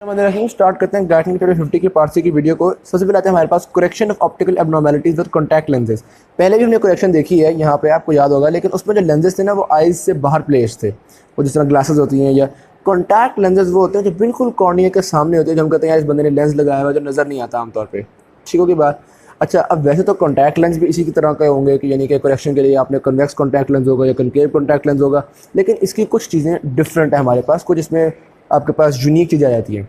Start करते हैं guideline chapter 50 की पार्ट सी की वीडियो को। सबसे पहले आते हैं हमारे पास correction of optical abnormalities with contact lenses. पहले भी हमने करेक्शन देखी है यहाँ पे, आपको याद होगा, लेकिन उसमें जो लेंसेज थे ना वो आइज से बाहर प्लेस थे। वो जिस तरह ग्लासेस होती हैं, या कॉन्टैक्ट लेंसेज वो होते हैं जो बिल्कुल कॉर्निया के सामने होते हैं, जो हम कहते हैं यार इस बंदे ने लेंस लगाया हुआ जो नज़र नहीं आता आमतौर पर। ठीक होगी बात। अच्छा, अब वैसे तो कॉन्टैक्ट लेंस भी इसी की तरह के होंगे कि यानी कि करेक्शन के लिए आपने कन्वेक्स कॉन्टैक्ट लेंस होगा या कनकेव कॉन्टैक्ट लेंस होगा, लेकिन इसकी कुछ चीज़ें डिफरेंट है हमारे पास, कुछ इसमें आपके पास यूनिक चीज़ें आ जाती हैं।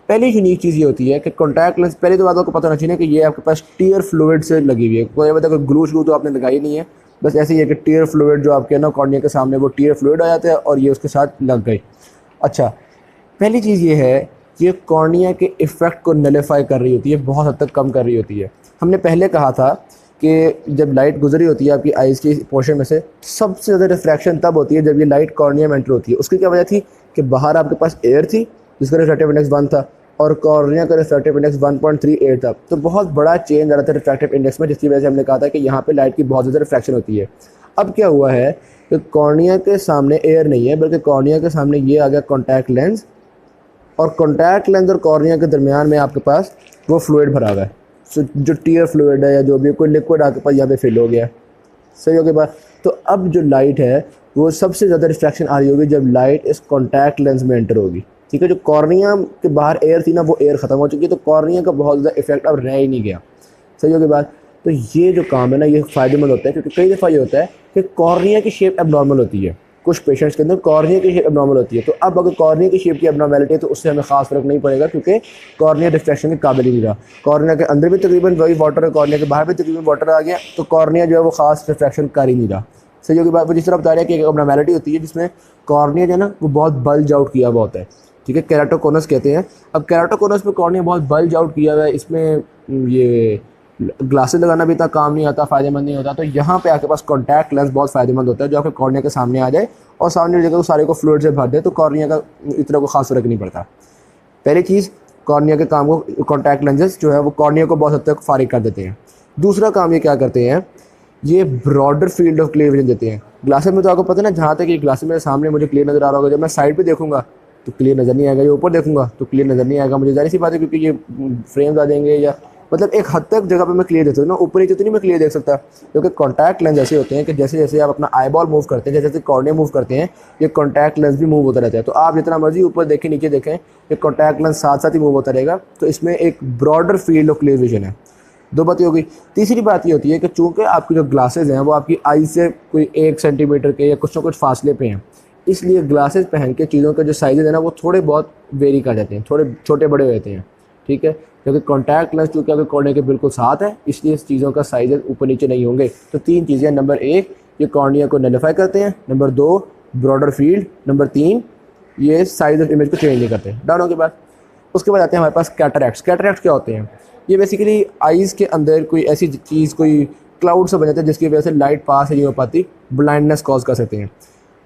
पहली यूनिक चीज़ ये होती है कि कॉन्टैक्ट लेंस, पहले तो बात आपको पता होना चाहिए कि ये आपके पास टीयर फ्लूइड से लगी हुई है। कोई मतलब कोई ग्लू श्लू तो आपने लगाई नहीं है, बस ऐसे ही है कि टीयर फ्लूइड जो आपके ना कॉर्निया के सामने वो टीयर फ्लूइड आ जाता है और ये उसके साथ लग गई। अच्छा, पहली चीज़ ये है, ये कॉर्निया के इफ़ेक्ट को नलीफाई कर रही होती है, बहुत हद तक कम कर रही होती है। हमने पहले कहा था कि जब लाइट गुजरी होती है आपकी आइज़ की पोर्शन में से, सबसे ज़्यादा रिफ्रैक्शन तब होती है जब ये लाइट कॉर्निया में एंटर होती है। उसकी क्या वजह थी कि बाहर आपके पास एयर थी जिसका रिफ्रैक्टिव इंडेक्स 1 था और कॉर्निया का रिफ्रैक्टिव इंडेक्स 1.38 था। तो बहुत बड़ा चेंज आ रहा था रिफ्रैक्टिव इंडेक्स में, जिसकी वजह से हमने कहा था कि यहाँ पे लाइट की बहुत ज़्यादा रिफ्रैक्शन होती है। अब क्या हुआ है कि कॉर्निया के सामने एयर नहीं है, बल्कि कॉर्निया के सामने ये आ गया कॉन्टैक्ट लेंस, और कॉन्टैक्ट लेंस और कॉर्निया के दरमियान में आपके पास वो फ्लूइड भरा हुआ है। सो जो टीयर फ्लूइड है या जो भी कोई लिक्विड आपके पास यहाँ पे फिल हो गया। सही हो गया बात। तो अब जो लाइट है वो सबसे ज़्यादा रिफ्रैक्शन आ रही होगी जब लाइट इस कॉन्टैक्ट लेंस में एंटर होगी। ठीक है, जो कॉर्निया के बाहर एयर थी ना वो एयर ख़त्म हो चुकी है, तो कॉर्निया का बहुत ज़्यादा इफेक्ट अब रह ही नहीं गया। सही हो गई बात। तो ये जो काम है ना ये फ़ायदेमंद होता है, क्योंकि कई दफ़ा ये होता है कि कॉर्निया की शेप एबनॉर्मल होती है, कुछ पेशेंट्स के अंदर कॉर्निया की शेप एबनॉर्मल होती है। तो अब अगर कॉर्निया की शेप की एबनॉर्मैलिटी है तो उससे हमें खास फर्क नहीं पड़ेगा, क्योंकि कॉर्निया रिफ्रैक्शन के काबिल ही नहीं रहा। कॉर्निया के अंदर भी तकरीबन वही वाटर है, कॉर्निया के बाहर भी तकरीबन वाटर आ गया, तो कॉर्निया जो है वो खास रिफ्रैक्शन कर ही नहीं रहा। सही होगी बात। जिस तरह बता रहे हैं कि एक एबनॉर्मैलिटी होती है जिसमें कॉर्निया जो है ना वो बहुत बल्ज आउट किया हुआ होता है। ठीक है, केराटोकोनस कहते हैं। अब केराटोकोनस में कॉर्निया बहुत बल्ज आउट किया हुआ है, इसमें ये ग्लासेस लगाना भी इतना काम नहीं आता, फ़ायदेमंद नहीं होता। तो यहाँ पे आपके पास कॉन्टैक्ट लेंस बहुत फ़ायदेमंद होता है, जो आपके कॉर्निया के सामने आ जाए और सामने जगह तो सारे को फ्लूइड से भर दे, तो कॉर्निया का इतना को खास फर्क नहीं पड़ता। पहली चीज़, कॉर्निया के काम को कॉन्टैक्ट लेंसेज जो है वो कॉर्निया को बहुत हद तक फारिग कर देते हैं। दूसरा काम ये क्या करते हैं, ये broader field of clear vision देते हैं। ग्लासेस में तो आपको पता है ना, जहाँ तक ये ग्लासेस मेरे सामने मुझे क्लियर नज़र आ रहा होगा, जब मैं साइड पे देखूंगा तो क्लियर नज़र नहीं आएगा, ये ऊपर देखूंगा तो क्लियर नज़र नहीं आएगा मुझे। जाहिर सी बात है, क्योंकि ये फ्रेम्स आ जाएंगे, या मतलब एक हद तक जगह पे मैं क्लियर देख सकता हूँ ना, ऊपर नीचे तो नहीं मैं क्लियर देख सकता। क्योंकि कॉन्टैक्ट लेंस ऐसे होते हैं कि जैसे जैसे आप अपना आई बॉल मूव करते हैं, जैसे जैसे कॉर्निया मूव करते हैं, ये कॉन्टैक्ट लेंस भी मूव होता रहता है। तो आप जितना मर्जी ऊपर देखें नीचे देखें, ये कॉन्टैक्ट लेंस साथ साथ ही मूव होता रहेगा। तो इसमें एक broader field of clear vision है। दो बातें हो गई। तीसरी बात ये होती है कि चूँकि आपकी जो ग्लासेस हैं वो आपकी आई से कोई 1 सेंटीमीटर के या कुछ ना कुछ फासले पे हैं, इसलिए ग्लासेस पहन के चीज़ों के जो साइज़ है ना वो थोड़े बहुत वेरी कर जाते हैं, थोड़े छोटे बड़े हो जाते हैं। ठीक है, क्योंकि कॉन्टैक्ट लेंस चूँकि आपके कॉर्निया के बिल्कुल साथ है, इसलिए इस चीज़ों का साइज़ ऊपर नीचे नहीं होंगे। तो 3 चीज़ें, नंबर 1 ये कॉर्निया को नलीफाई करते हैं, नंबर 2 ब्रॉडर फील्ड, नंबर 3 ये साइज़ ऑफ इमेज को चेंज नहीं करते। डाउन के बाद उसके बाद आते हैं हमारे पास कैटरैक्ट्स। कैटरैक्ट्स क्या होते हैं, ये बेसिकली आइज़ के अंदर कोई ऐसी चीज़, कोई क्लाउड से बन जाता है जिसकी वजह से लाइट पास नहीं हो पाती, ब्लाइंडनेस कॉज कर सकते हैं।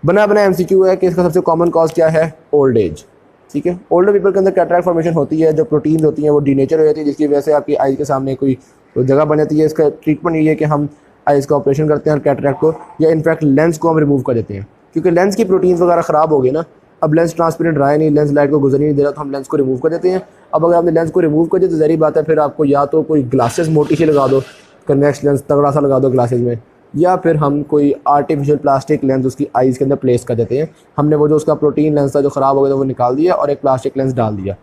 बना बना एमसीक्यू है कि इसका सबसे कॉमन कॉज क्या है, ओल्ड एज। ठीक है, ओल्डर पीपल के अंदर कैटरैक्ट फॉर्मेशन होती है, जो प्रोटीन होती हैं वो डीनेचर हो जाती है, जिसकी वजह से आपकी आइज़ के सामने कोई जगह बन जाती है। इसका ट्रीटमेंट ये है कि हम आइज़ का ऑपरेशन करते हैं और कैटरैक्ट को, या इनफैक्ट लेंस को हम रिमूव कर देते हैं, क्योंकि लेंस की प्रोटीन्स वगैरह ख़राब हो गई ना। अब लेंस ट्रांसपेरेंट रहा है नहीं, लेंस लाइट को गुजर नहीं दे रहा, तो हम लेंस को रिमूव कर देते हैं। अब अगर आपने लेंस को रिमूव कर दिया तो ज़रूरी बात है फिर आपको या तो कोई ग्लासेस मोटी सी लगा दो, कन्वेक्स लेंस तगड़ा सा लगा दो ग्लासेस में, या फिर हम कोई आर्टिफिशियल प्लास्टिक लेंस उसकी आइज़ के अंदर प्लेस कर देते हैं। हमने वो जो उसका प्रोटीन लेंस था जो ख़राब हो गया था वो निकाल दिया और एक प्लास्टिक लेंस डाल दिया।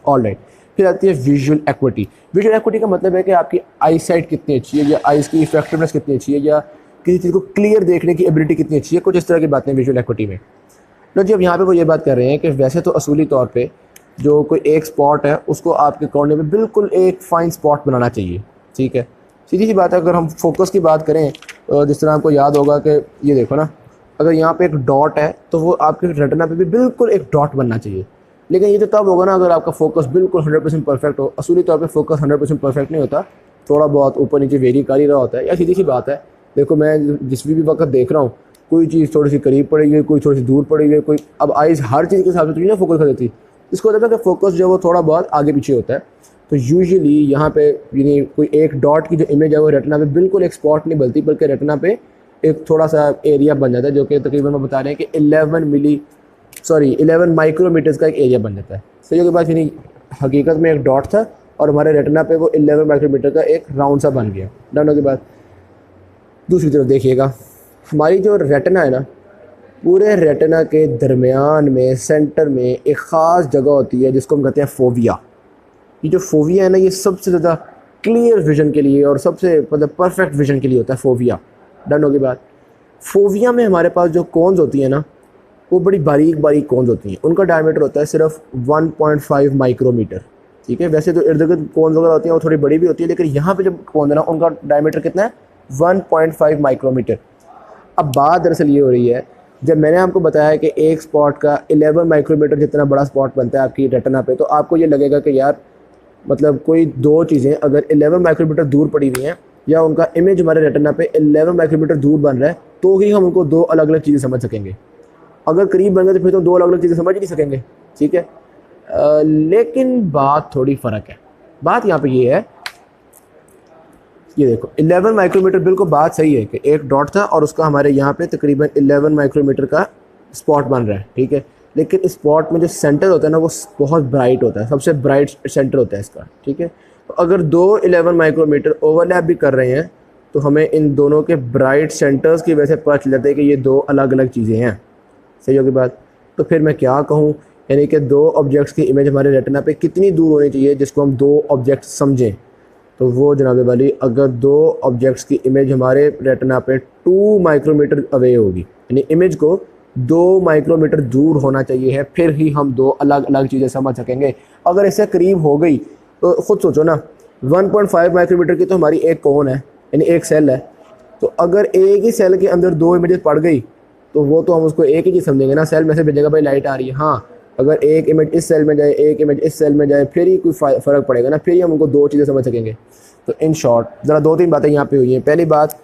ऑलराइट, फिर आती है विजुअल एक्विटी। विजुअल एक्विटी का मतलब है कि आपकी आई साइट कितनी अच्छी है, या आइज़ की इफेक्टिवनेस कितनी अच्छी है, या किसी चीज़ को क्लियर देखने की एबिलिटी कितनी अच्छी है, कुछ इस तरह की बातें विजुअल एक्विटी में। लो जी, अब यहाँ पे वो ये बात कर रहे हैं कि वैसे तो असूली तौर पे जो कोई एक स्पॉट है उसको आपके कॉर्निया में बिल्कुल एक फाइन स्पॉट बनाना चाहिए। ठीक है, सीधी सी बात है। अगर हम फोकस की बात करें, जिस तरह आपको याद होगा कि ये देखो ना, अगर यहाँ पे एक डॉट है तो वो आपके रेटिना पे भी बिल्कुल एक डॉट बनना चाहिए। लेकिन ये तो तब होगा ना अगर आपका फोकस बिल्कुल 100% परफेक्ट हो। असूली तौर पे फोकस 100% परफेक्ट नहीं होता, थोड़ा बहुत ऊपर नीचे वेरी कर ही रहा होता है। या सीधी सी बात है, देखो मैं जिस भी वक्त देख रहा हूँ, कोई चीज़ थोड़ी सी करीब पड़ी हुई है, कोई थोड़ी सी दूर पड़ी हुई है, कोई अब आइज़ हर चीज़ के हिसाब से थोड़ी ना फोकस कर देती। इसको होता है कि फोकस जो है वो थोड़ा बहुत आगे पीछे होता है। तो यूजुअली यहाँ पे यानी कोई एक डॉट की जो इमेज है वो रेटिना पे बिल्कुल एक स्पॉट नहीं बनती, बल्कि रेटिना पे एक थोड़ा सा एरिया बन जाता है, जो कि तकरीबन मैं बता रहे हैं कि 11 मिली सॉरी 11 माइक्रोमीटर्स का एक एरिया बन जाता है। सही के बाद यानी हकीकत में एक डॉट था और हमारे रेटिना पे वो 11 माइक्रोमीटर का एक राउंड सा बन गया। डन होने के बाद दूसरी तरफ देखिएगा, हमारी जो रेटिना है ना, पूरे रेटिना के दरमियान में सेंटर में एक ख़ास जगह होती है जिसको हम कहते हैं फोविया। ये जो फोविया है ना, ये सबसे ज़्यादा क्लियर विजन के लिए और सबसे मतलब परफेक्ट विजन के लिए होता है फोविया। डन होने के बाद फोविया में हमारे पास जो कोन्स होती हैं ना, वो बड़ी बारीक बारीक कोन्स होती हैं। उनका डायमीटर होता है सिर्फ 1.5 माइक्रोमीटर। ठीक है, वैसे तो इर्द गिर्द कोन्स वगैरह होती हैं वो थोड़ी बड़ी भी होती है, लेकिन यहाँ पे जब कोन है ना, उनका डायमीटर कितना है, 1.5 माइक्रोमीटर। अब बात दरअसल ये हो रही है, जब मैंने आपको बताया कि एक स्पॉट का 11 माइक्रोमीटर जितना बड़ा स्पॉट बनता है आपकी रेटिना पे, तो आपको ये लगेगा कि यार मतलब कोई दो चीज़ें अगर 11 माइक्रोमीटर दूर पड़ी हुई हैं या उनका इमेज हमारे रेटिना पे 11 माइक्रोमीटर दूर बन रहा है, तो ही हम उनको दो अलग अलग चीज़ें समझ सकेंगे। अगर करीब बन गए तो फिर तो दो अलग अलग चीज़ें समझ ही नहीं सकेंगे। ठीक है, लेकिन बात थोड़ी फ़र्क है। बात यहाँ पे ये है, ये देखो 11 माइक्रोमीटर बिल्कुल बात सही है कि एक डॉट था और उसका हमारे यहाँ पे तकरीबन 11 माइक्रोमीटर का स्पॉट बन रहा है। ठीक है, लेकिन इस स्पॉट में जो सेंटर होता है ना, वो बहुत ब्राइट होता है, सबसे ब्राइट सेंटर होता है इसका। ठीक है, तो अगर दो 11 माइक्रोमीटर ओवरलैप भी कर रहे हैं तो हमें इन दोनों के ब्राइट सेंटर्स की वजह से पता चल जाता है कि ये दो अलग अलग चीज़ें हैं। सही होगी बात। तो फिर मैं क्या कहूँ, यानी कि दो ऑब्जेक्ट्स की इमेज हमारे रेटिना पे कितनी दूर होनी चाहिए जिसको हम दो ऑब्जेक्ट समझें, तो वो जनाब वाली, अगर दो ऑब्जेक्ट्स की इमेज हमारे रेटिना पे 2 माइक्रोमीटर अवे होगी, यानी इमेज को 2 माइक्रोमीटर दूर होना चाहिए है, फिर ही हम दो अलग अलग चीज़ें समझ सकेंगे। अगर इससे करीब हो गई तो ख़ुद सोचो ना, 1.5 माइक्रोमीटर की तो हमारी एक कोन है, यानी एक सेल है, तो अगर एक ही सेल के अंदर दो इमेजेस पड़ गई तो वो तो हम उसको एक ही चीज़ समझेंगे ना। सेल में से भेजेगा भाई लाइट आ रही है, हाँ, अगर एक इमेज इस सेल में जाए एक इमेज इस सेल में जाए फिर ही कोई फ़र्क पड़ेगा ना, फिर ही हम उनको दो चीज़ें समझ सकेंगे। तो इन शॉर्ट ज़रा दो तीन बातें यहाँ पे हुई हैं। पहली बात,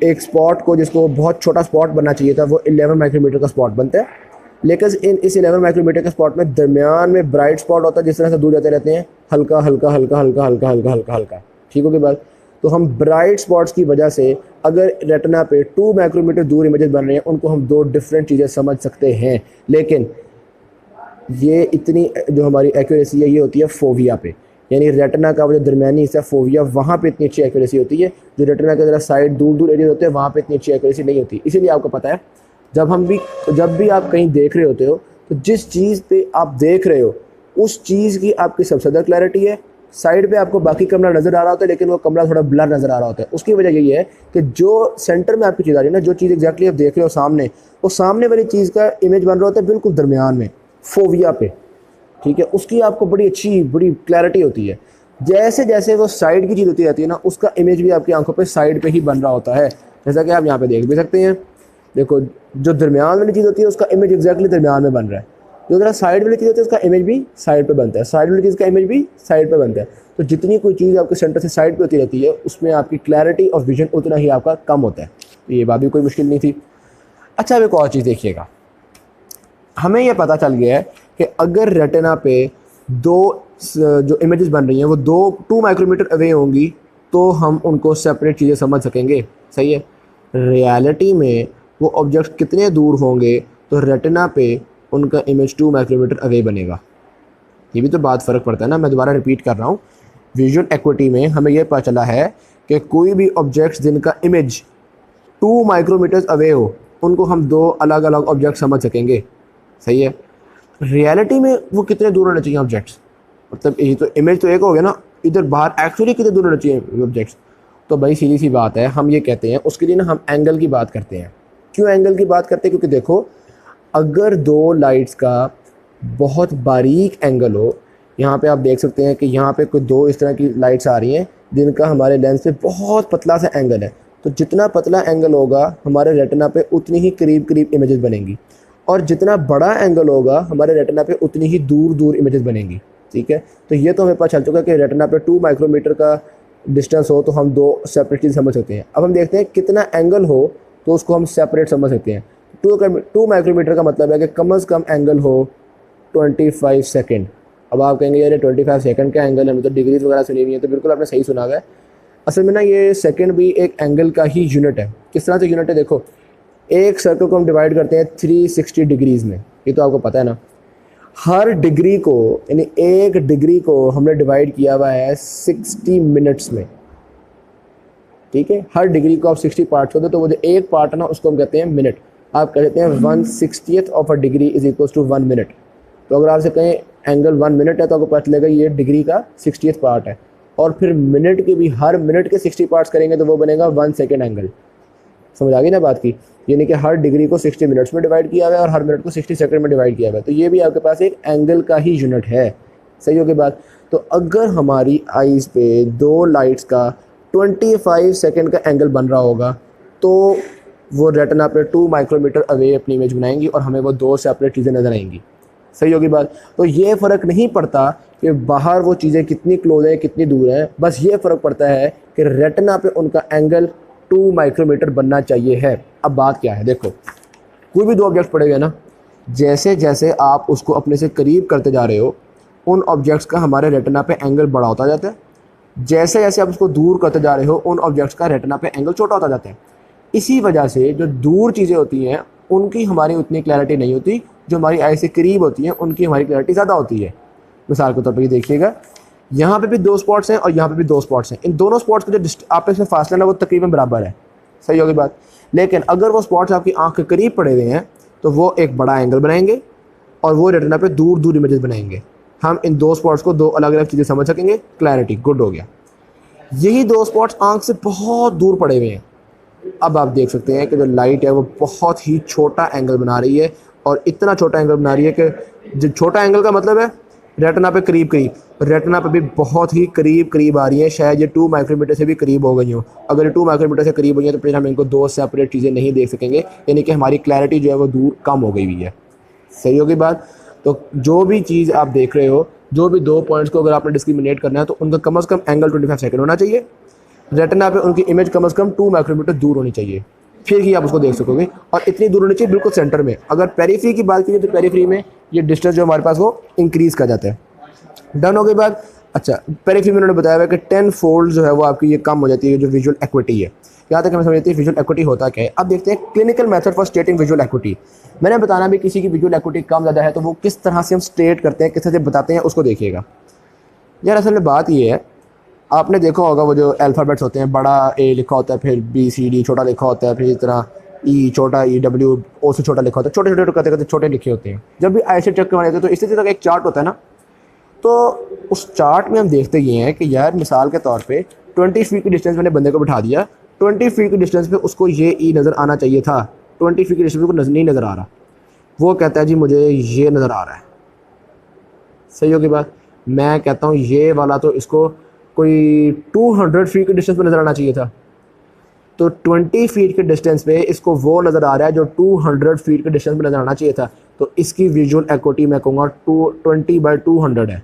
एक स्पॉट को जिसको बहुत छोटा स्पॉट बनना चाहिए था वो 11 माइक्रोमीटर का स्पॉट बनता है, लेकिन इस 11 माइक्रोमीटर के स्पॉट में दरमियान में ब्राइट स्पॉट होता है, जिस तरह से दूर जाते रहते हैं हल्का हल्का हल्का हल्का हल्का हल्का हल्का हल्का। ठीक होगी बात। तो हम ब्राइट स्पॉट्स की वजह से अगर रेटिना पे 2 माइक्रोमीटर दूर इमेजेस बन रहे हैं, उनको हम दो डिफरेंट चीज़ें समझ सकते हैं। लेकिन ये इतनी जो हमारी एक्यूरेसी है ये होती है फोविया पे, यानी रेटिना का वो जो दरमियानी हिस्सा फोविया, वहाँ पे इतनी अच्छी एक्यूरेसी होती है। जो रेटिना के ज़रा साइड दूर दूर एरिया होते हैं वहाँ पे इतनी अच्छी एक्यूरेसी नहीं होती। इसीलिए आपको पता है जब भी आप कहीं देख रहे होते हो तो जिस चीज़ पे आप देख रहे हो उस चीज़ की आपकी सबसे ज़्यादा क्लैरिटी है। साइड पे आपको बाकी कमरा नज़र आ रहा होता है लेकिन वो कमरा थोड़ा ब्लर नज़र आ रहा होता है। उसकी वजह यही है कि जो सेंटर में आपकी चीज़ आ रही है ना, जो चीज़ एग्जैक्टली आप देख रहे हो सामने, वो सामने वाली चीज़ का इमेज बन रहा होता है बिल्कुल दरमियान में फोविया पे। ठीक है, उसकी आपको बड़ी अच्छी बड़ी क्लैरिटी होती है। जैसे जैसे वो साइड की चीज़ होती रहती है ना, उसका इमेज भी आपकी आंखों पे साइड पे ही बन रहा होता है, जैसा कि आप यहाँ पे देख भी सकते हैं। देखो, जो दरमियान वाली चीज़ होती है उसका इमेज एग्जैक्टली दरमियान में बन रहा है, जो ज़रा साइड वाली चीज़ होती है उसका इमेज भी साइड पे बनता है, साइड वाली चीज़ का इमेज भी साइड पे बनता है। तो जितनी कोई चीज़ आपके सेंटर से साइड पे होती रहती है उसमें आपकी क्लैरिटी और विजन उतना ही आपका कम होता है। तो ये बात भी कोई मुश्किल नहीं थी। अच्छा, अब एक और चीज़ देखिएगा, हमें यह पता चल गया है कि अगर रेटिना पे दो जो इमेजेस बन रही हैं वो 2 माइक्रोमीटर अवे होंगी तो हम उनको सेपरेट चीज़ें समझ सकेंगे। सही है, रियलिटी में वो ऑब्जेक्ट कितने दूर होंगे तो रेटिना पे उनका इमेज 2 माइक्रोमीटर अवे बनेगा। ये भी तो बात फ़र्क पड़ता है ना। मैं दोबारा रिपीट कर रहा हूँ, विजुअल एक्विटी में हमें यह पता चला है कि कोई भी ऑब्जेक्ट्स जिनका इमेज 2 माइक्रोमीटर्स अवे हो उनको हम दो अलग अलग ऑब्जेक्ट समझ सकेंगे। सही है, रियलिटी में वो कितने दूर होने चाहिए ऑब्जेक्ट्स, मतलब यही तो इमेज तो एक हो गया ना, इधर बाहर एक्चुअली कितने दूर होने चाहिए ऑब्जेक्ट्स। तो भाई सीधी सी बात है, हम ये कहते हैं उसके लिए ना हम एंगल की बात करते हैं। क्यों एंगल की बात करते हैं? क्योंकि देखो, अगर दो लाइट्स का बहुत बारीक एंगल हो, यहाँ पे आप देख सकते हैं कि यहाँ पे कोई दो इस तरह की लाइट्स आ रही हैं जिनका हमारे लेंस पे बहुत पतला सा एंगल है, तो जितना पतला एंगल होगा हमारे रेटिना पे उतनी ही करीब करीब इमेजेस बनेंगी, और जितना बड़ा एंगल होगा हमारे रेटिना पे उतनी ही दूर दूर इमेजेस बनेंगी। ठीक है, तो ये तो हमें पता चल चुका है कि रेटिना पे 2 माइक्रोमीटर का डिस्टेंस हो तो हम दो सेपरेट चीज़ समझ सकते हैं। अब हम देखते हैं कितना एंगल हो तो उसको हम सेपरेट समझ सकते हैं। 2 माइक्रोमीटर का मतलब है कि कम से कम एंगल हो 25 सेकेंड। अब आप कहेंगे यार 25 सेकंड का एंगल है, मतलब डिग्रीज वगैरह सुनी हुई है, तो बिल्कुल आपने सही सुना हुआ है। असल में ना ये सेकंड भी एक एंगल का ही यूनिट है। किस तरह से यूनिट है? देखो, एक सर्कल को हम डिवाइड करते हैं 360 डिग्रीज़ में, ये तो आपको पता है ना। हर डिग्री को यानी एक डिग्री को हमने डिवाइड किया हुआ है 60 मिनट्स में, ठीक है। हर डिग्री को आप 60 पार्ट्स कर दो तो वो जो एक पार्ट है ना उसको हम कहते हैं मिनट। आप कह देते हैं 1/60th of a degree is equal to 1 minute. तो अगर आपसे कहें एंगल 1 मिनट है तो आपको पता चलेगा ये डिग्री का 60th पार्ट है। और फिर मिनट के भी हर मिनट के 60 पार्ट्स करेंगे तो वो बनेगा 1 सेकेंड एंगल। समझ आ गई ना बात की, यानी कि हर डिग्री को 60 मिनट्स में डिवाइड किया हुआ है और हर मिनट को 60 सेकंड में डिवाइड किया हुआ है। तो ये भी आपके पास एक एंगल का ही यूनिट है। सही होगी बात। तो अगर हमारी आइज़ पे दो लाइट्स का 25 सेकंड का एंगल बन रहा होगा तो वो रेटिना पे 2 माइक्रोमीटर अवे अपनी इमेज बनाएंगी और हमें वो दो सेपरेट चीज़ें नज़र आएंगी। सही होगी बात। तो ये फ़र्क नहीं पड़ता कि बाहर वो चीज़ें कितनी क्लोज हैं कितनी दूर हैं, बस ये फ़र्क पड़ता है कि रेटिना पे उनका एंगल 2 माइक्रोमीटर बनना चाहिए है। अब बात क्या है, देखो कोई भी दो ऑब्जेक्ट पड़े हुए ना, जैसे जैसे आप उसको अपने से करीब करते जा रहे हो उन ऑब्जेक्ट्स का हमारे रेटिना पे एंगल बड़ा होता जाता है। जैसे जैसे आप उसको दूर करते जा रहे हो उन ऑब्जेक्ट्स का रेटिना पे एंगल छोटा होता जाता है। इसी वजह से जो दूर चीज़ें होती हैं उनकी हमारी उतनी क्लैरिटी नहीं होती, जो हमारी आई से करीब होती हैं उनकी हमारी क्लैरिटी ज़्यादा होती है। मिसाल के तौर पर ये देखिएगा, यहाँ पे भी दो स्पॉट्स हैं और यहाँ पे भी दो स्पॉट्स हैं। इन दोनों स्पॉट्स का जो आपस में फासला है वो तकरीबन बराबर है। सही होगी बात। लेकिन अगर वो स्पॉट्स आपकी आँख के करीब पड़े हुए हैं तो वो एक बड़ा एंगल बनाएंगे और वो रेटिना पे दूर दूर इमेजेस बनाएंगे। हम इन दो स्पॉट्स को दो अलग अलग चीज़ें समझ सकेंगे। क्लैरिटी गुड हो गया। यही दो स्पॉट्स आँख से बहुत दूर पड़े हुए हैं। अब आप देख सकते हैं कि जो लाइट है वो बहुत ही छोटा एंगल बना रही है और इतना छोटा एंगल बना रही है कि जो छोटा एंगल का मतलब है रेटिना पे करीब करीब, रेटिना पे भी बहुत ही करीब करीब आ रही है। शायद ये 2 माइक्रोमीटर से भी करीब हो गई हो। अगर ये 2 माइक्रोमीटर से करीब हुई है तो फिर हम इनको दो सेपरेट चीज़ें नहीं देख सकेंगे, यानी कि हमारी क्लैरिटी जो है वो दूर कम हो गई हुई है। सही होगी बात। तो जो भी चीज़ आप देख रहे हो, जो भी दो पॉइंट्स को अगर आपने डिस्क्रिमिनेट करना है तो उनका कम से कम एंगल 25 सेकंड होना चाहिए। रेटिना पे उनकी इमेज कम से कम 2 माइक्रोमीटर दूर होनी चाहिए, फिर ही आप उसको देख सकोगे। और इतनी दूर होनी चाहिए बिल्कुल सेंटर में। अगर पेरीफ्री की बात करें तो पेरीफ्री में ये डिस्टेंस जो हमारे पास वो इंक्रीज़ कर जाता है। डन हो गई बात। अच्छा, पेरीफ्री में उन्होंने बताया हुआ कि 10 फोल्ड जो है वो आपकी ये कम हो जाती है जो विजुअल एक्विटी है। यहाँ तक हमें समझ आती है विजुअल एक्विटी होता क्या है। अब देखते हैं clinical method for स्टेटिंग visual equity. मैंने बताना भी किसी की विजुअल एक्विटी कम ज़्यादा है तो वो किस तरह से हम स्टेट करते हैं, किस तरह से बताते हैं, उसको देखिएगा। यार असल में बात ये है, आपने देखा होगा वो जो अल्फ़ाबेट्स होते हैं, बड़ा ए लिखा होता है, फिर BCD छोटा लिखा होता है, फिर इस तरह ई छोटा EW ओ से छोटा लिखा होता है, छोटे छोटे करते करते छोटे लिखे होते हैं। जब भी ऐसे चेक करवाने तो इसी तरह का एक चार्ट होता है ना, तो उस चार्ट में हम देखते ये हैं कि यार मिसाल के तौर पे 20 फीट की डिस्टेंस मैंने बंदे को बिठा दिया, 20 फीट की डिस्टेंस पे उसको ये ई नज़र आना चाहिए था, 20 फीट की डिस्टेंस पे नहीं नज़र आ रहा। वो कहता है जी मुझे ये नज़र आ रहा है। सही होगी बात। मैं कहता हूँ ये वाला तो इसको कोई 200 फीट की डिस्टेंस पे नज़र आना चाहिए था। तो 20 फीट के डिस्टेंस पे इसको वो नज़र आ रहा है जो 200 फीट के डिस्टेंस पे नज़र आना चाहिए था। तो इसकी विजुअल एक्विटी मैं कहूँगा 20/200 है।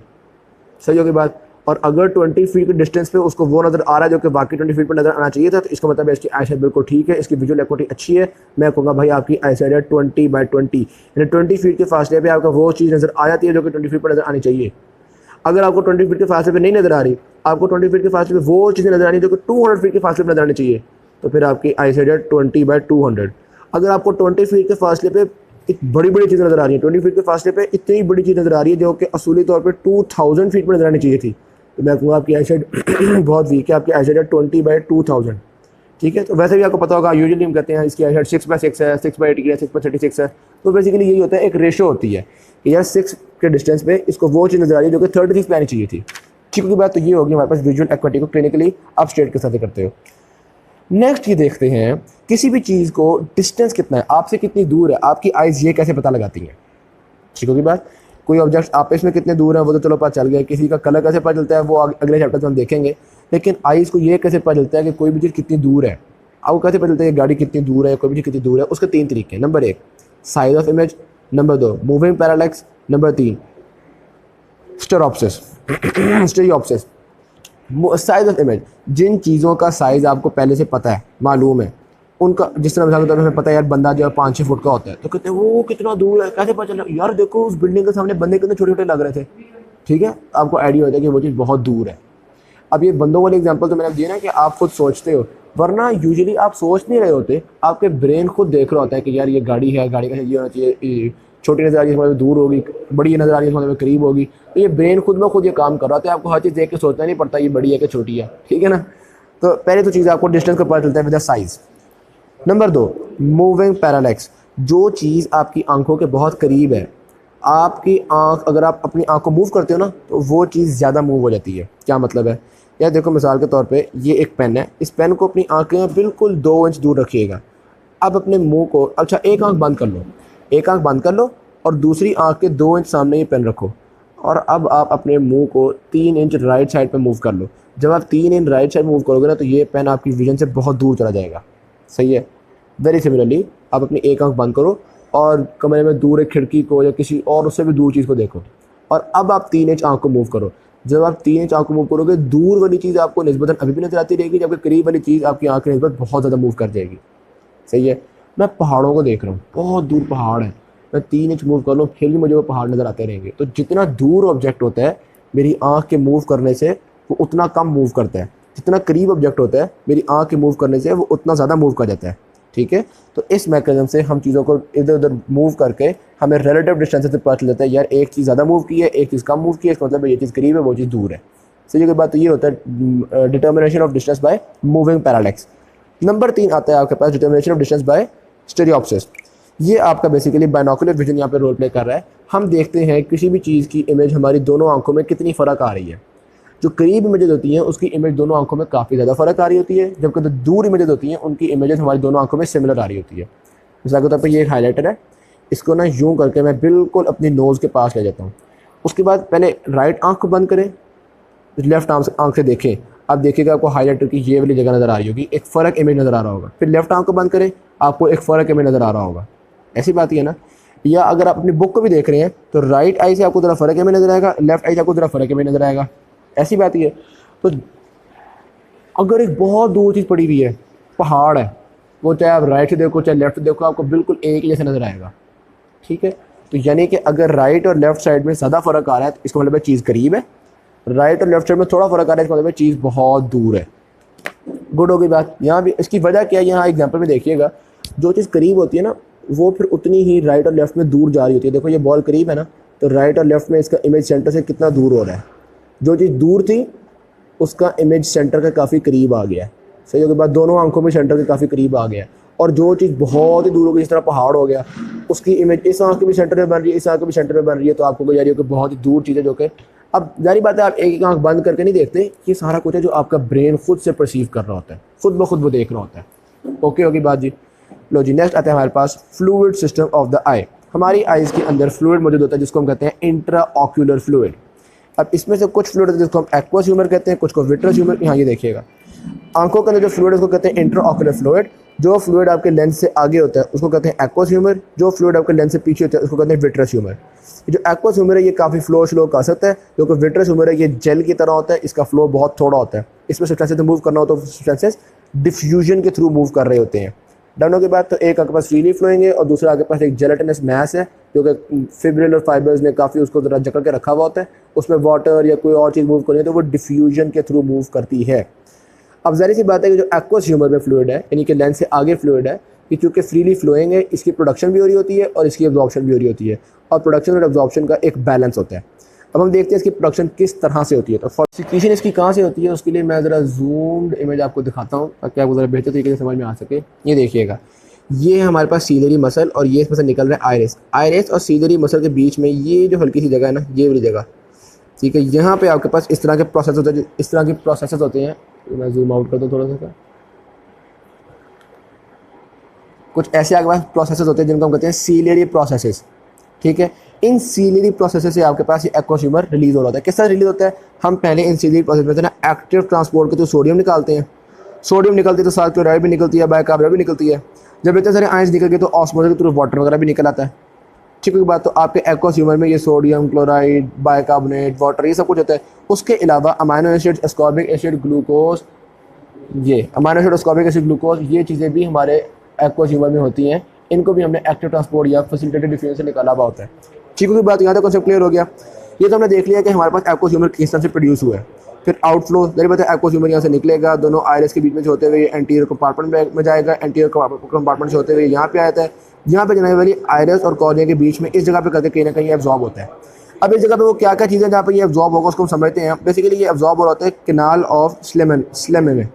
सही होगी बात। और अगर 20 फीट के डिस्टेंस पे उसको वो नज़र आ रहा है जो कि बाकी 20 फीट पर नज़र आना चाहिए था, तो इसका मतलब है इसकी आईसाइट बिल्कुल ठीक है, इसकी विजुअल एक्विटी अच्छी है। मैं कहूँगा भाई आपकी आईसाइट है 20/20, यानी 20 फीट के फासले पे आपका वो चीज़ नज़र आ जाती है जो कि 20 फीट पर नज़र आनी चाहिए। अगर आपको 20 फीट के फासले पे नहीं नज़र आ रही, आपको 20 फीट के फासले पे वो चीज़ें नज़र आनी जो कि 200 फीट के फासले पे नज़र आनी चाहिए, तो फिर आपकी आईसाइट है 20/200। अगर आपको 20 फीट के फासले पे एक बड़ी बड़ी चीज़ नज़र आ रही है, 20 फीट के फासले पे इतनी बड़ी चीज़ नज़र आ रही है जो कि असूली तौर पे 2000 फीट पर नज़र आनी चाहिए थी, तो मैं कहूँगा आपकी आईसाइट बहुत वीक है। आपकी आईसाइट है 20/2000। ठीक है। तो वैसे भी आपको पता होगा यूजुअली हम कहते हैं इसकी आईसाइट 6/6 है, 6/8 है, 6/36 है। तो बेसिकली यही होता है, एक रेशो होती है कि यार 6 के डिस्टेंस पे इसको वो चीज़ नज़र आ रही है जो कि 36 पे आनी चाहिए थी। ठीक है। बात तो ये होगी हमारे पास विजुअल एक्विटी को क्लिनिकली आप स्टेट के साथ करते हो। नेक्स्ट ये देखते हैं किसी भी चीज़ को डिस्टेंस कितना है, आपसे कितनी दूर है, आपकी आइज़ ये कैसे पता लगाती हैं। ठीक होगी बात। कोई ऑब्जेक्ट आपस में कितने दूर है वो तो चलो पता चल गया, किसी का कलर कैसे पता चलता है वो अगले चैप्टर में हम देखेंगे। लेकिन आइज़ को ये कैसे पता चलता है कि कोई भी चीज़ कितनी दूर है, आपको कैसे पता चलता है गाड़ी कितनी दूर है, कोई भी चीज़ कितनी दूर है। उसके 3 तरीके हैं। Number 1 size of image, number 2 moving parallax, number 3 stereopsis. Stereopsis size of image, जिन चीज़ों का साइज़ आपको पहले से पता है, मालूम है उनका, जिस तरह मिसाल के तौर पर हमें पता है यार बंदा जो है 5-6 फुट का होता है, तो कहते हैं वो कितना दूर है, कैसे पता चला यार देखो उस बिल्डिंग के सामने बंदे कितने छोटे छोटे लग रहे थे। ठीक है, आपको आइडिया होता है कि वो चीज़ बहुत दूर है। अब ये बंदों वाले एग्जांपल तो मैंने दिया ना कि आप खुद सोचते हो वरना यूजुअली आप सोच नहीं रहे होते, आपके ब्रेन खुद देख रहा होता है कि यार ये गाड़ी है, गाड़ी का ये होना चाहिए, छोटी नज़र आ रही है मतलब दूर होगी, बड़ी नज़र आ रही है मतलब करीब होगी। तो ये ब्रेन खुद ब खुद ये काम कर रहा होता है, आपको हर चीज़ देख के सोचना नहीं पड़ता ये बड़ी है कि छोटी है, ठीक है ना। तो पहले तो चीज़ आपको डिस्टेंस का पता चलता है with the size. Number 2, moving parallax. जो चीज़ आपकी आंखों के बहुत करीब है, आपकी आंख, अगर आप अपनी आंख को मूव करते हो ना तो वो चीज़ ज़्यादा मूव हो जाती है। क्या मतलब है, यार देखो मिसाल के तौर पे ये एक पेन है, इस पेन को अपनी आंख के बिल्कुल 2 इंच दूर रखिएगा। अब अपने मुंह को, अच्छा एक आंख बंद कर लो, एक आंख बंद कर लो और दूसरी आंख के 2 इंच सामने ये पेन रखो, और अब आप अपने मुंह को 3 इंच राइट साइड पे मूव कर लो। जब आप 3 इंच राइट साइड मूव करोगे ना तो ये पेन आपकी विजन से बहुत दूर चला जाएगा। सही है। वेरी सिमिलरली आप अपनी एक आंख बंद करो और कमरे में दूर एक खिड़की को या किसी और उससे भी दूर चीज़ को देखो, और अब आप 3 इंच आंख को मूव करो। जब आप 3 इंच आंख को मूव करोगे, दूर वाली चीज़ आपको निस्बतन अभी भी नजर आती रहेगी, जबकि करीब वाली चीज़ आपकी आंख की निस्बत बहुत ज़्यादा मूव कर जाएगी। सही है। मैं पहाड़ों को देख रहा हूँ, बहुत दूर पहाड़ है, मैं 3 इंच मूव कर लूँ फिर भी मुझे वो पहाड़ नज़र आते रहेंगे। तो जितना दूर ऑब्जेक्ट होता है मेरी आँख के मूव करने से वो उतना कम मूव करता है, जितना करीब ऑब्जेक्ट होता है मेरी आँख के मूव करने से वो उतना ज़्यादा मूव कर जाता है। ठीक है। तो इस मैकेनिज्म से हम चीज़ों को इधर उधर मूव करके हमें रिलेटिव डिस्टेंस से पता चल जाता है, यार एक चीज़ ज़्यादा मूव की है, एक चीज़ कम मूव की है, इसका मतलब ये चीज़ करीब है, वो चीज़ दूर है। सही की बात तो ये होता है determination of distance by moving parallax. Number 3 आता है आपके पास डिटर्मिनेशन ऑफ डिस्टेंस बाय स्टीरियोप्सिस। ये आपका बेसिकली बाइनोकुलर विजन यहाँ पे रोल प्ले कर रहा है। हम देखते हैं किसी भी चीज़ की इमेज हमारी दोनों आंखों में कितनी फ़र्क आ रही है। जो करीब इमेजेस होती हैं उसकी इमेज दोनों आंखों में काफ़ी ज़्यादा फ़र्क आ रही होती है, जबकि जो दूर इमेजेस होती हैं उनकी इमेजेस हमारी दोनों आंखों में सिमिलर आ रही होती है। मिसाल के तौर पर ये एक हाईलाइटर है, इसको ना यूँ करके मैं बिल्कुल अपनी नोज़ के पास ले जाता हूँ। उसके बाद पहले राइट आँख को बंद करें, लेफ्ट आँख से देखें, अब देखिएगा आपको हाईलाइटर की ये वाली जगह नज़र आ रही होगी, एक फ़र्क इमेज नज़र आ रहा होगा। फिर लेफ्ट आँख को बंद करें, आपको एक फ़र्क इमेज नज़र आ रहा होगा। ऐसी बात ही है ना। या अगर आप अपनी बुक को भी देख रहे हैं तो राइट आई से आपको ज़रा फ़र्क इमेज नज़र आएगा, लेफ्ट आई से आपको ज़रा फ़र्क इमेज नज़र आएगा। ऐसी बात ही है। तो अगर एक बहुत दूर चीज़ पड़ी हुई है, पहाड़ है, वो चाहे आप राइट से देखो चाहे लेफ्ट से देखो आपको बिल्कुल एक ही जैसे नज़र आएगा। ठीक है। तो यानी कि अगर राइट और लेफ्ट साइड में ज़्यादा फ़र्क आ रहा है तो इसका मतलब है चीज़ करीब है, राइट और लेफ्ट साइड में थोड़ा फ़र्क आ रहा है इसका मतलब है चीज़ बहुत दूर है। गुड होगी बात। यहाँ भी इसकी वजह क्या है, यहाँ एग्जाम्पल में देखिएगा, जो चीज़ करीब होती है ना वो फिर उतनी ही राइट और लेफ्ट में दूर जा रही होती है। देखो ये बॉल करीब है ना, तो राइट और लेफ्ट में इसका इमेज सेंटर से कितना दूर हो रहा है। जो चीज़ दूर थी उसका इमेज सेंटर के काफ़ी करीब आ गया है। सही होगी बात, दोनों आंखों में सेंटर के काफ़ी करीब आ गया है। और जो चीज़ बहुत ही दूर हो गई, जिस तरह पहाड़ हो गया, उसकी इमेज इस आंख के भी सेंटर में बन रही है, इस आंख के भी सेंटर में बन रही है। तो आपको कोई यारी हो कि बहुत ही दूर चीज़ है, जो कि अब जारी बात है आप एक आंख बंद करके नहीं देखते, ये सारा कुछ है जो आपका ब्रेन खुद से परसीव कर रहा होता है, खुद ब खुद वो देख रहा होता है। ओके होगी बात जी। लो जी, नेक्स्ट आता है हमारे पास फ्लूइड सिस्टम ऑफ द आई। हमारी आइज़ के अंदर फ्लूइड मौजूद होता है जिसको हम कहते हैं इंट्रा ऑक्यूलर फ्लूइड। अब इसमें से कुछ फ्लूइड होता है जिसको हम एक्वस ह्यूमर कहते हैं, कुछ को विट्रस ह्यूमर। यहाँ ये देखिएगा, आंखों के अंदर जो फ्लूइड है उसको कहते हैं इंट्रा ऑक्यूलर फ्लूइड। जो फ्लूइड आपके लेंस से आगे होता है उसको कहते हैं एक्वस ह्यूमर, जो फ्लूइड आपके लेंस से पीछे होता है उसको कहते हैं विट्रस ह्यूमर। जो एक्वस ह्यूमर है ये काफ़ी फ्लो स्लो कर सकता है, जो कि विट्रस ह्यूमर है ये जेल की तरह होता है, इसका फ्लो बहुत थोड़ा होता है। इसमें सब्सटेंसेस मूव करना हो तो सब्सटेंसेस डिफ्यूजन के थ्रू मूव कर रहे होते हैं। डाउन के बाद तो एक आपके पास फ्रीली फ्लोइंग है और दूसरा आपके पास एक जेलेटिनस मैस है जो कि फिब्रिलर फाइबर्स ने काफ़ी उसको ज़रा जकड़ के रखा हुआ होता है। उसमें वाटर या कोई और चीज़ मूव करनी है तो वो डिफ्यूजन के थ्रू मूव करती है। अब ज़ाहिर सी बात है कि जो एक्वस ह्यूमर में फ्लूइड है यानी कि लेंस से आगे फ्लूइड है, कि चूँकि फ्रीली फ्लोइंग है, इसकी प्रोडक्शन भी हो रही होती है और इसकी एब्जॉर्प्शन भी हो रही होती है, और प्रोडक्शन और एब्जॉर्प्शन का एक बैलेंस होता है। अब हम देखते हैं इसकी प्रोडक्शन किस तरह से होती है। तो सिक्रीशन इसकी कहाँ से होती है उसके लिए मैं ज़रा जूम्ड इमेज आपको दिखाता हूँ ताकि आपको ज़रा बेहतर तरीके से समझ में आ सके। ये देखिएगा, ये है हमारे पास सीलरी मसल और ये इसमें से निकल रहा है आयरिस। आयरिस और सीलरी मसल के बीच में ये जो हल्की सी जगह है ना, ये वाली जगह, ठीक है, यहाँ पे आपके पास इस तरह के प्रोसेस होते हैं, इस तरह के प्रोसेसेस होते हैं। मैं जूम आउट कर दूँ थोड़ा सा, कुछ ऐसे आपके पास प्रोसेसेस होते हैं जिनको हम कहते हैं सीलरी प्रोसेसेस। ठीक है, इन सीलरी प्रोसेसेस से आपके पास ये एक्वस ह्यूमर रिलीज हो रहा है। किस तरह रिलीज होता है, हम पहले इन सीलरी प्रोसेस में ना एक्टिव ट्रांसपोर्ट के तो सोडियम निकालते हैं, सोडियम निकलती है तो साथ क्लोराइड भी निकलती है, बाइकार्बोनेट भी निकलती है। जब इतने सारे आयंस निकल गए तो ऑस्मोसिस के थ्रू वाटर वगैरह भी निकल आता है। ठीक है बात, तो आपके एक्वस ह्यूमर में ये सोडियम, क्लोराइड, बाइकार्बोनेट, वाटर ये सब कुछ होता है। उसके अलावा amino acid, ascorbic acid, glucose, ये amino acid, ascorbic acid, glucose, ये चीज़ें भी हमारे एक्वस ह्यूमर में होती हैं। इनको भी हमने एक्टिव ट्रांसपोर्ट या फैसिलिटेटेड डिफ्यूजन से निकाला हुआ होता है। ठीक है बात, यहाँ तक कॉन्सेप्ट क्लियर हो गया। ये तो हमने देख लिया कि हमारे पास एक्वस ह्यूमर किस तरह से प्रोड्यूस हुआ है। फिर आउटफ्लो जरिए बात है एक्वस ह्यूमर यहाँ से निकलेगा, दोनों आयरस के बीच में से होते हुए एंटीरियर कंपार्टमेंट में जाएगा, एंटीरियर कंपार्टमेंट से होते हुए यहाँ पे आता है, यहाँ पे जाने वाली आयरस और कॉर्निया के बीच में इस जगह पे करके कहीं ना कहीं एब्जॉर्ब होता है। अब इस जगह पे वो क्या क्या चीज़ें जहाँ पे ये एब्जॉर्ब होगा उसको हम समझते हैं। बेसिकली ये एब्जॉर्ब हो रहा होता है कैनाल ऑफ स्लेम में,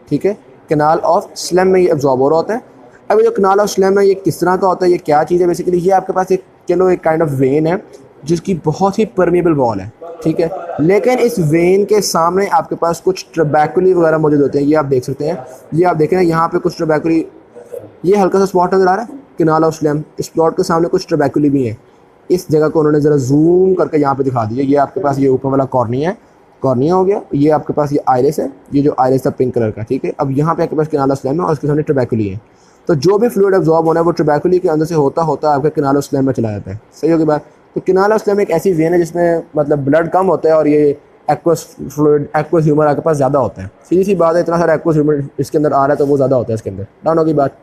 ठीक है, कैनाल ऑफ स्लेम में ये एब्जॉर्ब हो रहा होता है। अब ये जो कैनाल ऑफ स्लेम है ये किस तरह का होता है, ये क्या चीज़ है, बेसिकली ये आपके पास एक चलो एक काइंड ऑफ वेन है जिसकी बहुत ही परमेबल वॉल है, ठीक है, लेकिन इस वेन के सामने आपके पास कुछ ट्रबैकुली वगैरह मौजूद होते हैं। ये आप देख सकते हैं, ये आप देखें यहाँ पे कुछ ट्रबैकुली, ये हल्का सा स्पॉट नज़र आ रहा है कैनाल ऑफ स्लेम, इस प्लॉट के सामने कुछ ट्रबैकुली भी हैं। इस जगह को उन्होंने ज़रा जूम करके यहाँ पे दिखा दिया। ये आपके पास ये ऊपर वाला कॉर्निया हो गया, ये आपके पास ये आयरिस है, ये जो आयरिस था पिंक कलर का, ठीक है। अब यहाँ पे आपके पास कैनाल ऑफ स्लेम है और उसके सामने ट्रबैकुली है। तो जो भी फ्लूइड एब्जॉर्ब होना है वो ट्रबैकुली के अंदर से होता होता आपके कैनाल ऑफ स्लेम में चला जाता है। सही होगी बात। तो कैनाल ऑफ स्लेम एक ऐसी वेन है जिसमें मतलब ब्लड कम होता है और ये एक्वस फ्लूइड एक्वस ह्यूमर आपके पास ज़्यादा होता है। सीधी सी बात है, इतना सारा एक्वस ह्यूमर इसके अंदर आ रहा है तो वो ज़्यादा होता है इसके अंदर। डाउन होगी बात।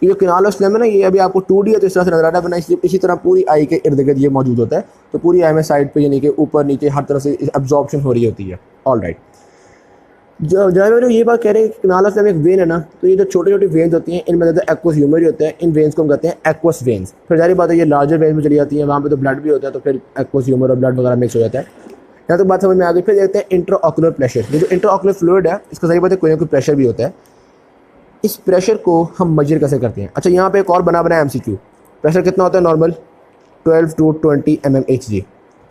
ये जो कैनाल ऑफ स्लेम है ना, ये अभी आपको 2D है तो इस तरह से नजर आ रहा है, वरना इसी तरह पूरी आई के इर्द गिर्द ये मौजूद होता है। तो पूरी आई में साइड पे यानी कि ऊपर नीचे हर तरह से एब्जॉर्प्शन हो रही होती है। ऑल राइट, जब ये बात कह रहे हैं कि कैनाल ऑफ स्लेम एक वेन है ना, तो ये जो छोटी छोटी वेन्स होती हैं इनमें ज़्यादा एक्वस ह्यूमर ही होता है। इन वेन्स को हम कहते हैं एक्वस वेन्स। फिर जारी बात है ये लार्जर वेन्स में चली जाती है, वहाँ पे तो ब्लड भी होता है, तो फिर एक्वस ह्यूमर और ब्लड वगैरह मिक्स हो जाता है। यहाँ तक बात समझ में आ गई। फिर देखते हैं इंट्राऑक्यूलर प्रेशर। ये जो इंट्राऑक्यूलर फ्लूइड है इसका सही बात है कोई ना कोई प्रेशर भी होता है। इस प्रेशर को हम मेजर कैसे करते हैं? अच्छा, यहाँ पे एक और बना MCQ। प्रेशर कितना होता है नॉर्मल? 12 to 20 mmHg।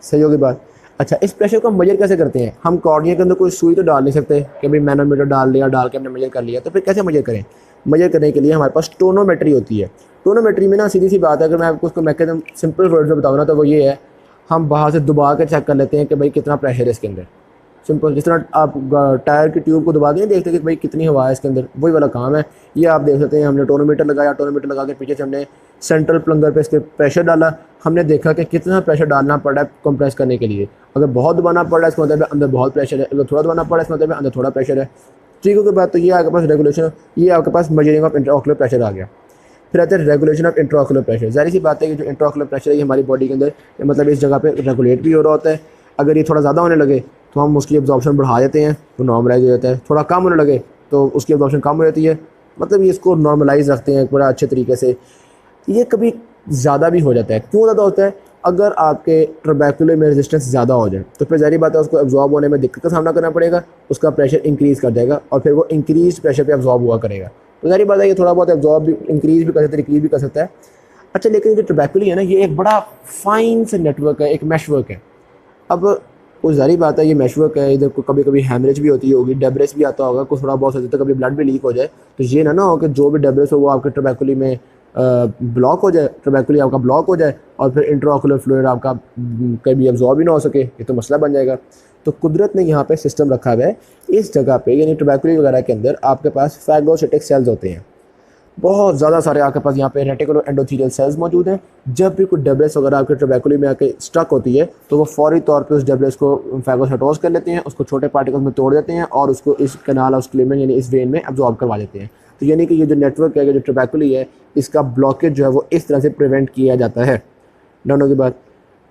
सही होगी बात। अच्छा, इस प्रेशर को हम मेजर कैसे करते हैं? हम कॉर्निया के अंदर कोई सुई तो डाल नहीं सकते कि भाई मैनोमीटर डाल लिया, डाल के हमने मेजर कर लिया। तो फिर कैसे मेजर करें? मेजर करने के लिए हमारे पास टोनोमेट्री होती है। टोनोमेट्री में ना सीधी सी बात है, अगर मैं आपको उसको मैकेनिज्म सिंपल वर्ड में बताऊँ ना तो वो ये है, हम बाहर से दबा के चेक कर लेते हैं कि भाई कितना प्रेशर है इसके अंदर। सिंपल, जिस तरह आप टायर की ट्यूब को दबा दें देखते हैं कि भाई कितनी हवा है इसके अंदर, वही वाला काम है। ये आप देख सकते हैं, हमने टोनोमीटर लगाया, टोनोमीटर लगा के पीछे से हमने सेंट्रल प्लंगर पे इसके प्रेशर डाला, हमने देखा कि कितना प्रेशर डालना पड़ रहा है कंप्रेस करने के लिए। अगर बहुत दबाना पड़ रहा है इसका मतलब अंदर बहुत प्रेशर है, अगर थोड़ा दबाना पड़ रहा है इसका मतलब अंदर थोड़ा प्रेशर है। ठीक है, के बाद तो ये आपके पास रेगुलेशन, ये आपके पास मेजरिंग ऑफ इंट्राऑक्यूलर प्रेशर आ गया। फिर आता है रेगुलेशन ऑफ इंट्राऑक्यूलर प्रेशर। जाहिर सी बात है कि जो इंट्राऑक्यूलर प्रेशर है ये हमारी बॉडी के अंदर मतलब इस जगह पे रेगुलेट भी हो रहा होता है। अगर ये थोड़ा ज़्यादा होने लगे तो हम उसकी एब्जॉर्प्शन बढ़ा देते हैं तो नॉर्मलाइज हो जाता है, थोड़ा कम होने लगे तो उसकी एब्जॉर्प्शन कम हो जाती है, मतलब ये इसको नॉर्मलाइज रखते हैं बड़ा अच्छे तरीके से। ये कभी ज़्यादा भी हो जाता है। क्यों ज़्यादा होता है? अगर आपके ट्रबैकुलर में रेजिस्टेंस ज़्यादा हो जाए तो फिर ज़ाहिर बात है उसको एब्जॉर्ब होने में दिक्कत का सामना करना पड़ेगा, उसका प्रेशर इंक्रीज़ कर जाएगा और फिर वो इंक्रीज प्रेशर पे एब्जॉर्ब हुआ करेगा। तो ज़ाहिर बात है ये थोड़ा बहुत एब्जॉर्ब भी इंक्रीज़ भी कर सकता है, डिक्रीज़ भी कर सकता है। अच्छा, लेकिन जो ट्रबैकुली है ना, ये एक बड़ा फाइन से नेटवर्क है, एक मैश वर्क है। अब वो ज़ाहिर बात है ये मैश वर्क है, इधर को कभी कभी हैमरेज भी होती होगी, डेब्रेस भी आता होगा, कुछ थोड़ा बहुत होता है, कभी ब्लड भी लीक हो जाए। तो ये ना हो कि जो भी डेब्रेस हो वो आपके ट्रबैकुली में ब्लॉक हो जाए, ट्रबैकुली आपका ब्लॉक हो जाए और फिर इंट्राऑक्यूलर फ्लूइड आपका कभी एब्जॉर्ब ही ना हो सके, ये तो मसला बन जाएगा। तो कुदरत ने यहाँ पे सिस्टम रखा हुआ है इस जगह पे, यानी ट्रबैकुली वगैरह के अंदर आपके पास फैगोसाइटिक सेल्स होते हैं, बहुत ज़्यादा सारे आपके पास यहाँ पे रेटिकुलर एंडोथेलियल सेल्स मौजूद हैं। जब भी कोई डेब्रेस वगैरह आपके ट्रबैकुली में आके स्टक होती है तो वो फौरी तौर पे उस डेब्रेस को फैगोसाइटोज कर लेते हैं, उसको छोटे पार्टिकल्स में तोड़ देते हैं और उसको इस कैनाल ऑफ स्लेम यानी इस वेन में एब्जॉर्ब करवा देते हैं। तो यानी कि ये जो नेटवर्क है, जो ट्रबैकुली है, इसका ब्लॉकेज जो है वो इस तरह से प्रिवेंट किया जाता है। दोनों के बाद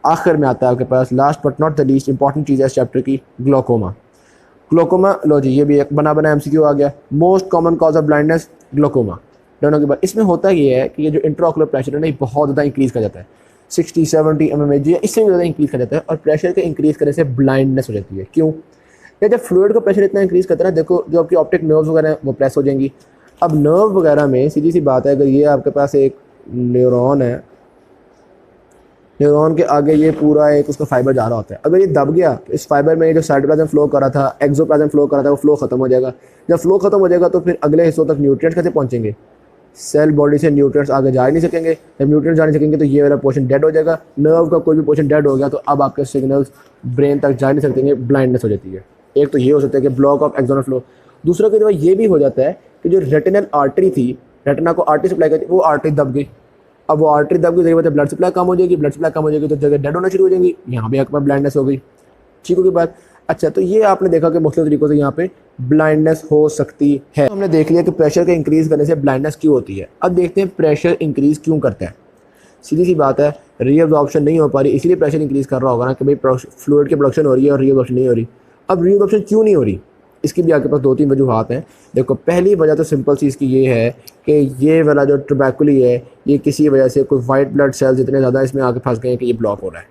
आखिर में आता है आपके पास last but not the least important चीज़ है इस चैप्टर की, ग्लोकोमा। ग्लोकोमा, लो जी, ये भी एक बना MCQ आ गया। Most common cause of blindness, glaucoma. दोनों के बाद इसमें होता ये है कि ये जो इंट्राऑक्यूलर प्रेशर है ना, ये बहुत ज़्यादा इंक्रीज़ कर जाता है, 60-70 mmHg, इससे भी ज़्यादा इंक्रीज़ कर जाता है और प्रेशर के इंक्रीज़ करने से ब्लाइंडनेस हो जाती है। क्यों? या जब फ्लूइड का प्रेशर इतना इंक्रीज़ करता है ना, देखो जो आपकी ऑप्टिक नर्व्स वगैरह हैं वो प्रेस हो जाएंगी। अब नर्व वगैरह में सीधी सी बात है, अगर ये आपके पास एक न्यूरॉन है, न्यूरॉन के आगे ये पूरा एक उसका फाइबर जा रहा होता है, अगर ये दब गया तो इस फाइबर में ये जो साइटोप्लाज्म फ्लो कर रहा था, एक्सोप्लाज्म फ्लो कर रहा था, वो फ्लो खत्म हो जाएगा। जब फ्लो खत्म हो जाएगा तो फिर अगले हिस्सों तक न्यूट्रिएंट्स कैसे पहुंचेंगे? सेल बॉडी से न्यूट्रिएंट्स आगे जा ही नहीं सकेंगे। जब न्यूट्रिएंट्स जा नहीं सकेंगे तो ये वाला पोर्शन डेड हो जाएगा। नर्व का कोई भी पोर्शन डेड हो गया तो अब आपके सिग्नल्स ब्रेन तक जा नहीं सकेंगे, ब्लाइंडनेस हो जाती है। एक तो ये हो सकता है कि ब्लॉक ऑफ एक्सोनल फ्लो। दूसरा कई दफ़ा ये भी हो जाता है कि जो रेटिनल आर्टरी थी, रेटिना को आर्टरी सप्लाई करती, वो आर्टरी दब गई। अब वो आर्टरी दब गई, जरिए ब्लड सप्लाई कम हो जाएगी, ब्लड सप्लाई कम हो जाएगी तो जगह डेड होना शुरू हो जाएंगी, यहाँ भी आपके पास ब्लाइंडनेस हो गई। ठीक होगी बात। अच्छा, तो ये आपने देखा कि मुख्तलिफ तरीक़ों से यहाँ पे ब्लाइंडनेस हो सकती है। हमने देख लिया कि प्रेशर के इंक्रीज़ करने से ब्लाइंडनेस क्यों होती है। अब देखते हैं प्रेशर इंक्रीज़ क्यों करता है। सीधी सी बात है, रीअब्जॉर्प्शन नहीं हो पा रही, इसलिए प्रेशर इंक्रीज़ कर रहा होगा ना कि भाई फ्लूइड की प्रोडक्शन हो रही है और रीअब्जॉर्प्शन नहीं हो रही। अब रीअब्जॉर्प्शन क्यों नहीं हो रही, इसकी भी आपके पास 2-3 वजूहात हैं। देखो, पहली वजह तो सिंपल सी इसकी ये है कि ये वाला जो ट्यूबरकुली है ये किसी वजह से कोई वाइट ब्लड सेल्स इतने ज़्यादा इसमें आके फंस गए हैं कि ये ब्लॉक हो रहा है।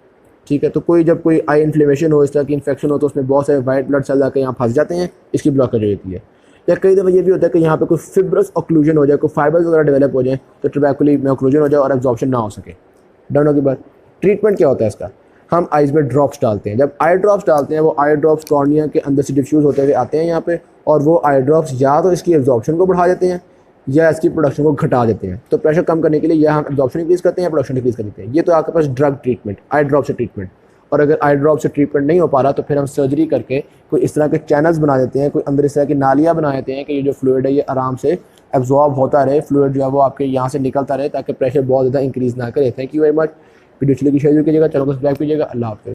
ठीक है, तो जब कोई आई इन्फ्लेमेशन हो, इस तरह की इन्फेक्शन हो, तो उसमें बहुत सारे वाइट ब्लड सेल्स आके यहाँ फंस जाते हैं, इसकी ब्लॉकेज हो जाती है। या कई दफ़ा ये भी होता है कि यहाँ पे कोई फिब्रस ऑक्लूजन हो जाए, कोई फाइबर्स वगैरह डेवलप हो जाए, तो ट्यूबरकुली में ऑक्लूजन हो जाए और एब्जॉर्प्शन ना हो सके। डन होने के बाद ट्रीटमेंट क्या होता है इसका, हम आइज़ में ड्रॉप्स डालते हैं। जब आई ड्रॉप्स डालते हैं, वो आई ड्रॉप्स कॉर्निया के अंदर से डिफ्यूज़ होते हुए आते हैं यहाँ पे, और वो आई ड्रॉप्स या तो इसकी एब्जॉर्प्शन को बढ़ा देते हैं या इसकी प्रोडक्शन को घटा देते हैं। तो प्रेशर कम करने के लिए या हम एब्जॉर्प्शन इंक्रीज़ करते हैं या प्रोडक्शन इंक्रीज़ कर देते हैं। ये तो आपके पास ड्रग ट्रीटमेंट, आई ड्रॉप से ट्रीटमेंट। और अगर आई ड्रॉप से ट्रीटमेंट नहीं हो पा रहा तो फिर हम सर्जरी करके कोई इस तरह के चैनल्स बना देते हैं, कोई अंदर इस तरह की नालियाँ बना देते हैं कि ये जो फ्लूइड है ये आराम से एब्जॉर्ब होता रहे, फ्लूइड जो है वो आपके यहाँ से निकलता रहे, ताकि प्रेशर बहुत ज़्यादा इंक्रीज़ ना करे। Thank you very much. Video अच्छी लगी शेयर कीजिएगा, चैनल को सब्सक्राइब कीजिएगा। अल्लाह हाफ़िज़।